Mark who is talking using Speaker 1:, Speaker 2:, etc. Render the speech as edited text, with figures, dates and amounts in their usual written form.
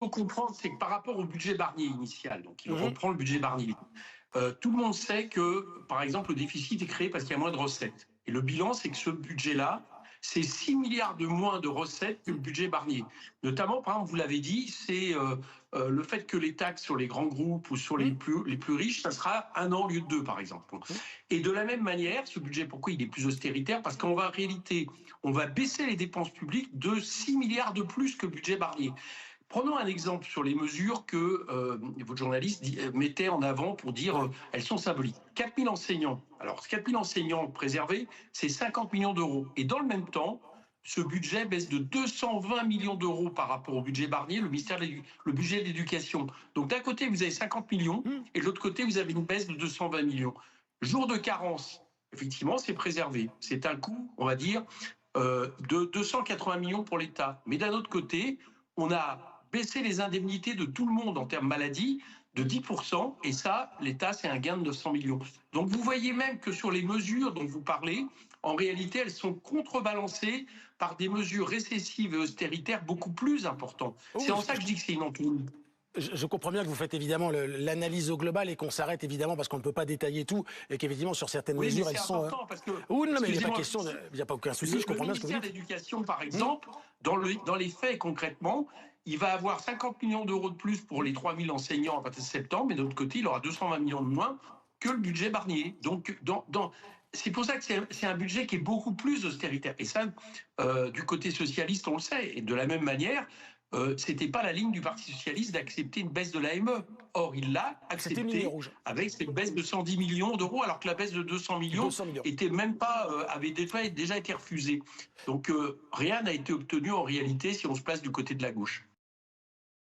Speaker 1: faut comprendre, c'est que par rapport au budget Barnier initial, donc il reprend le budget Barnier, tout le monde sait que, par exemple, le déficit est créé parce qu'il y a moins de recettes. Et le bilan, c'est que ce budget-là, c'est 6 milliards de moins de recettes que le budget Barnier. Notamment, par exemple, vous l'avez dit, c'est le fait que les taxes sur les grands groupes ou sur les plus riches, ça sera 1 an au lieu de 2, par exemple. Et de la même manière, ce budget, pourquoi il est plus austéritaire? Parce qu'en réalité, on va baisser les dépenses publiques de 6 milliards de plus que le budget Barnier. Prenons un exemple sur les mesures que votre journaliste mettait en avant pour dire elles sont symboliques. 4 000 enseignants. Alors, 4 000 enseignants préservés, c'est 50 millions d'euros. Et dans le même temps, ce budget baisse de 220 millions d'euros par rapport au budget Barnier, le budget de l'éducation. Donc, d'un côté, vous avez 50 millions et de l'autre côté, vous avez une baisse de 220 millions. Jour de carence, effectivement, c'est préservé. C'est un coût, on va dire, de 280 millions pour l'État. Mais d'un autre côté, on a baisser les indemnités de tout le monde en termes maladie de 10%, et ça, l'État, c'est un gain de 900 millions. Donc vous voyez même que sur les mesures dont vous parlez, en réalité, elles sont contrebalancées par des mesures récessives et austéritaires beaucoup plus importantes. C'est en ça que je dis que c'est une entourloupe.
Speaker 2: Je comprends bien que vous faites évidemment l'analyse au global et qu'on s'arrête évidemment parce qu'on ne peut pas détailler tout et qu'évidemment sur certaines mesures elles sont.
Speaker 1: Parce que,
Speaker 2: oui, non, mais il n'y a pas question, il n'y a pas aucun souci. Je comprends bien ce que vous dites.
Speaker 1: Le ministère de l'Éducation, par exemple, dans les faits concrètement, il va avoir 50 millions d'euros de plus pour les 3 000 enseignants à partir de septembre, mais de l'autre côté, il aura 220 millions de moins que le budget Barnier. Donc, c'est pour ça que c'est un budget qui est beaucoup plus austéritaire. Et ça, du côté socialiste, on le sait. Et de la même manière, c'était pas la ligne du Parti socialiste d'accepter une baisse de l'AME. Or, il l'a accepté avec cette baisse de 110 millions d'euros, alors que la baisse de 200 millions était même pas, avait déjà été refusée. Donc, rien n'a été obtenu en réalité si on se place du côté de la gauche.